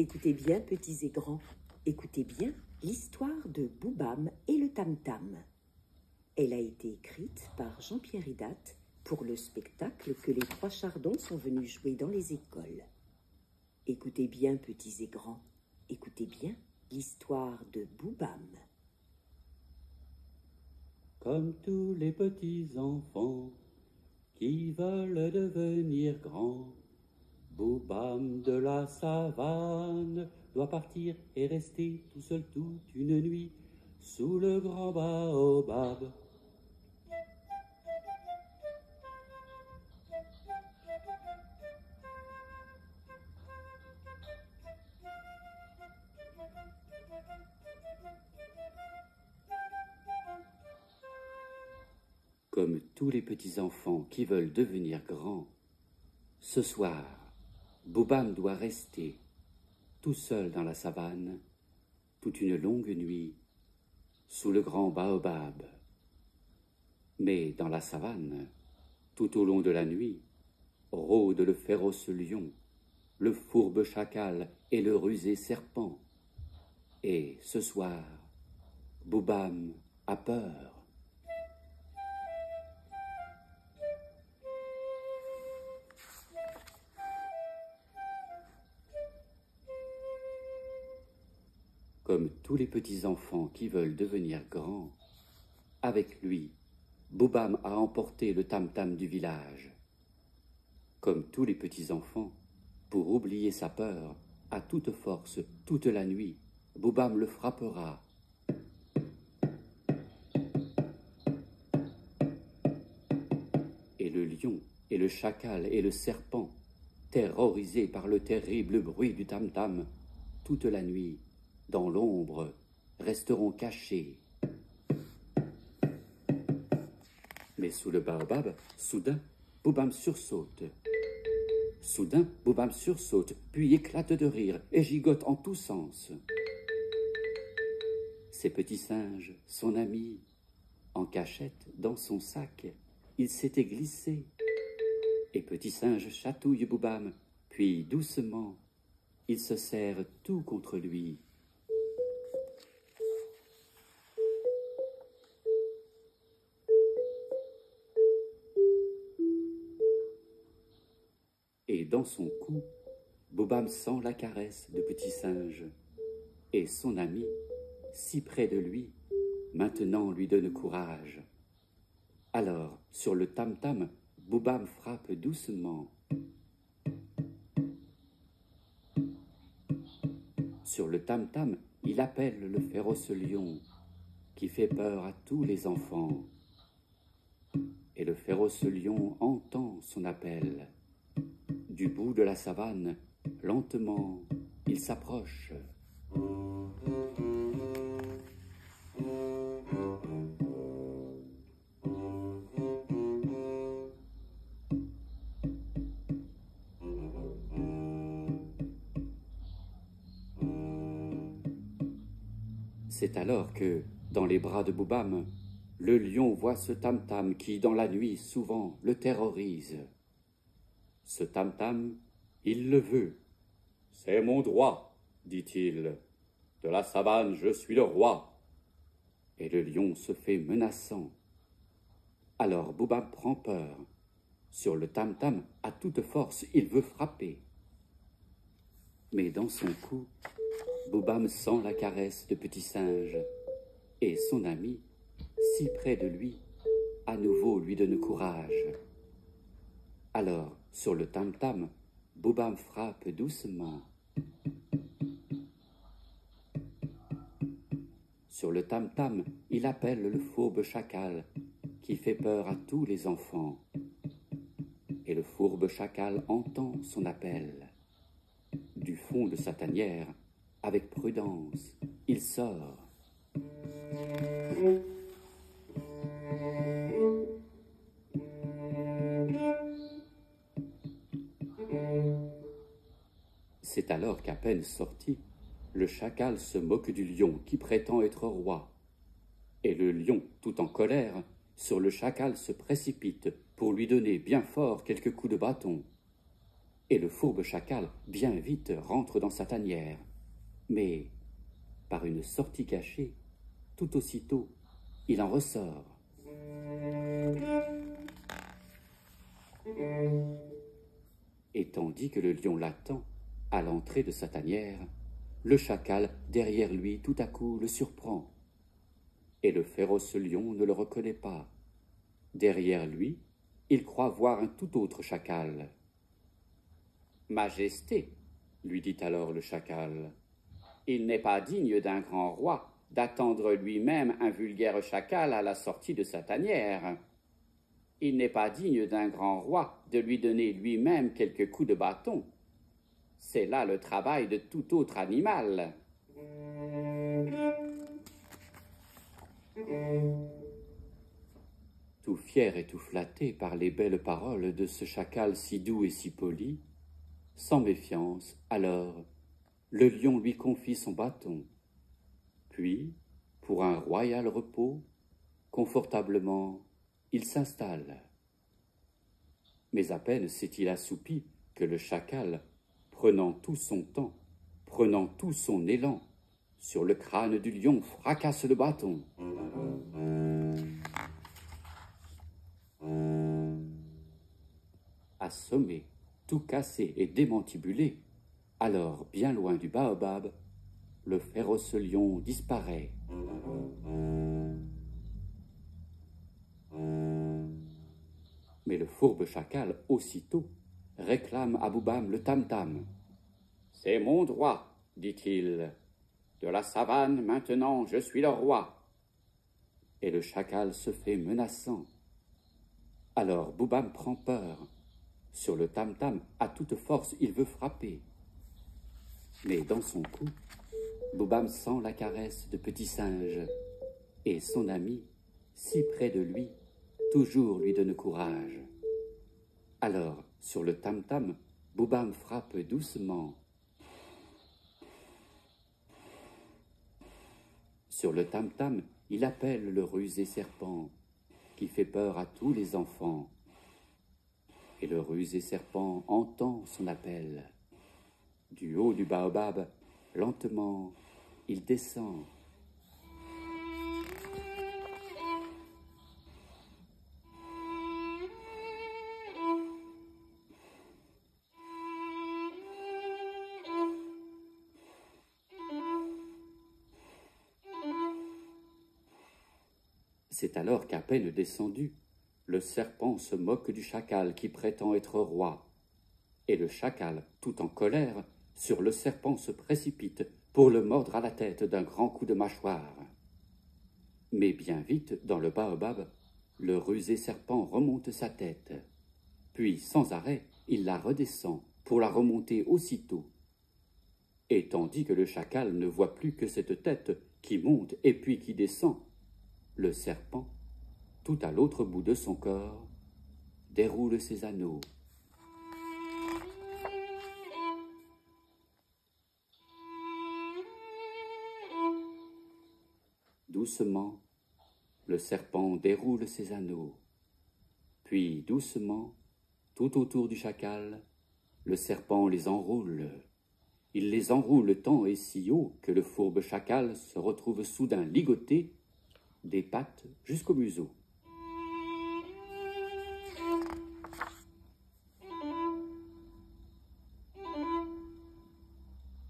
Écoutez bien, petits et grands, écoutez bien l'histoire de Boubam et le Tam-Tam. Elle a été écrite par Jean-Pierre Hidat pour le spectacle que les trois Chardons sont venus jouer dans les écoles. Écoutez bien, petits et grands, écoutez bien l'histoire de Boubam. Comme tous les petits enfants qui veulent devenir grands, Boubam de la savane doit partir et rester tout seul toute une nuit sous le grand baobab. Comme tous les petits-enfants qui veulent devenir grands, ce soir, Boubam doit rester tout seul dans la savane toute une longue nuit sous le grand baobab. Mais dans la savane, tout au long de la nuit, rôde le féroce lion, le fourbe chacal et le rusé serpent. Et ce soir, Boubam a peur. Comme tous les petits-enfants qui veulent devenir grands, avec lui, Boubam a emporté le tam-tam du village. Comme tous les petits-enfants, pour oublier sa peur, à toute force, toute la nuit, Boubam le frappera. Et le lion, et le chacal, et le serpent, terrorisés par le terrible bruit du tam-tam, toute la nuit, dans l'ombre, resteront cachés. Mais sous le baobab, soudain, Boubam sursaute. Soudain, Boubam sursaute, puis éclate de rire et gigote en tous sens. Ses petits singes, son ami, en cachette dans son sac, il s'était glissé. Et Petit Singe chatouille Boubam, puis doucement, il se serre tout contre lui. Et dans son cou, Boubam sent la caresse de Petit Singe. Et son ami, si près de lui, maintenant lui donne courage. Alors, sur le tam-tam, Boubam frappe doucement. Sur le tam-tam, il appelle le féroce lion, qui fait peur à tous les enfants. Et le féroce lion entend son appel. Du bout de la savane, lentement, il s'approche. C'est alors que, dans les bras de Boubam, le lion voit ce tam-tam qui, dans la nuit, souvent, le terrorise. Ce tam-tam, il le veut. « C'est mon droit, dit-il. De la savane, je suis le roi. » Et le lion se fait menaçant. Alors Boubam prend peur. Sur le tam-tam, à toute force, il veut frapper. Mais dans son cou, Boubam sent la caresse de Petit Singe. Et son ami, si près de lui, à nouveau lui donne courage. Alors, sur le tam-tam, Boubam frappe doucement. Sur le tam-tam, il appelle le fourbe chacal, qui fait peur à tous les enfants. Et le fourbe chacal entend son appel. Du fond de sa tanière, avec prudence, il sort. C'est alors qu'à peine sorti, le chacal se moque du lion qui prétend être roi. Et le lion, tout en colère, sur le chacal se précipite pour lui donner bien fort quelques coups de bâton. et le fourbe chacal bien vite rentre dans sa tanière. Mais, par une sortie cachée, tout aussitôt, il en ressort. Et tandis que le lion l'attend, à l'entrée de sa tanière, le chacal, derrière lui, tout à coup, le surprend. Et le féroce lion ne le reconnaît pas. Derrière lui, il croit voir un tout autre chacal. « Majesté, lui dit alors le chacal, il n'est pas digne d'un grand roi d'attendre lui-même un vulgaire chacal à la sortie de sa tanière. Il n'est pas digne d'un grand roi de lui donner lui-même quelques coups de bâton. C'est là le travail de tout autre animal. » Tout fier et tout flatté par les belles paroles de ce chacal si doux et si poli, sans méfiance, alors, le lion lui confie son bâton. Puis, pour un royal repos, confortablement, il s'installe. Mais à peine s'est-il assoupi que le chacal, prenant tout son temps, prenant tout son élan, sur le crâne du lion fracasse le bâton. Assommé, tout cassé et démantibulé, alors bien loin du baobab, le féroce lion disparaît. Mais le fourbe chacal, aussitôt, réclame à Boubam le tam-tam. « C'est mon droit, dit-il. De la savane, maintenant, je suis le roi. » Et le chacal se fait menaçant. Alors Boubam prend peur. Sur le tam-tam, à toute force, il veut frapper. Mais dans son cou, Boubam sent la caresse de Petit Singe, et son ami, si près de lui, toujours lui donne courage. Alors, sur le tam-tam, Boubam frappe doucement. Sur le tam-tam, il appelle le rusé serpent, qui fait peur à tous les enfants. Et le rusé serpent entend son appel. Du haut du baobab, lentement, il descend. C'est alors qu'à peine descendu, le serpent se moque du chacal qui prétend être roi. Et le chacal, tout en colère, sur le serpent se précipite pour le mordre à la tête d'un grand coup de mâchoire. Mais bien vite, dans le baobab, le rusé serpent remonte sa tête. Puis, sans arrêt, il la redescend pour la remonter aussitôt. Et tandis que le chacal ne voit plus que cette tête qui monte et puis qui descend, le serpent, tout à l'autre bout de son corps, déroule ses anneaux. Doucement, le serpent déroule ses anneaux. Puis, doucement, tout autour du chacal, le serpent les enroule. Il les enroule tant et si haut que le fourbe chacal se retrouve soudain ligoté, des pattes jusqu'au museau.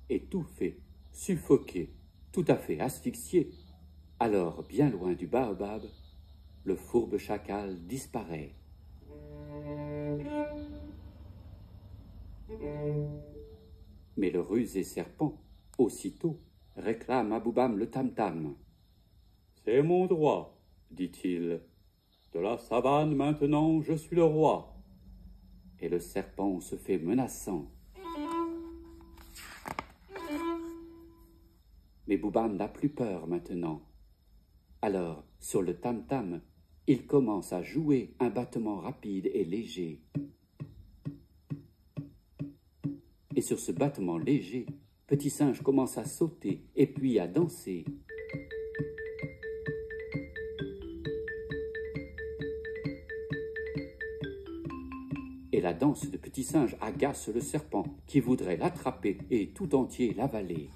Étouffé, suffoqué, tout à fait asphyxié, alors bien loin du baobab, le fourbe chacal disparaît. Mais le rusé serpent, aussitôt, réclame à Boubam le tam-tam. « C'est mon droit, dit-il. De la savane, maintenant, je suis le roi. » Et le serpent se fait menaçant. Mais Boubam n'a plus peur maintenant. Alors, sur le tam-tam, il commence à jouer un battement rapide et léger. Et sur ce battement léger, Petit Singe commence à sauter et puis à danser. Et Et la danse de Petit Singe agace le serpent qui voudrait l'attraper et tout entier l'avaler.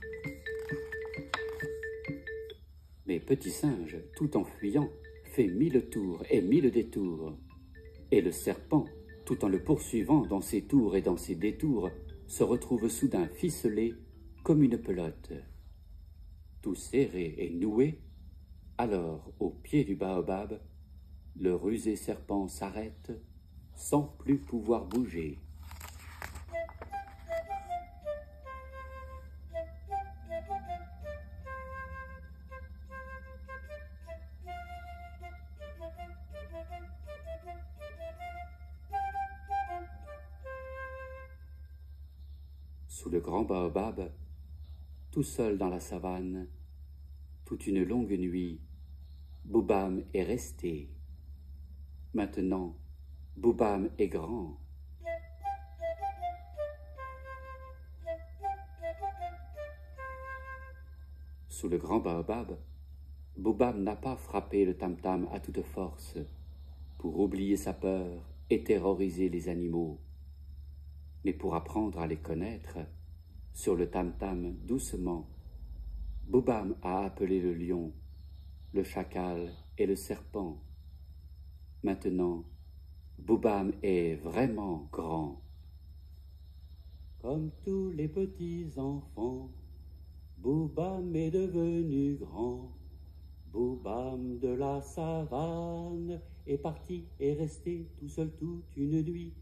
Mais Petit Singe, tout en fuyant, fait 1000 tours et 1000 détours. Et le serpent, tout en le poursuivant dans ses tours et dans ses détours, se retrouve soudain ficelé comme une pelote. Tout serré et noué, alors, au pied du baobab, le rusé serpent s'arrête sans plus pouvoir bouger. Sous le grand baobab, tout seul dans la savane, toute une longue nuit, Boubam est resté. Maintenant, Boubam est grand. Sous le grand baobab, Boubam n'a pas frappé le tam-tam à toute force pour oublier sa peur et terroriser les animaux, mais pour apprendre à les connaître, sur le tam-tam doucement, Boubam a appelé le lion, le chacal et le serpent. Maintenant, Boubam est vraiment grand. Comme tous les petits enfants, Boubam est devenu grand. Boubam de la savane est parti et resté tout seul toute une nuit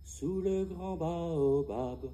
sous le grand baobab.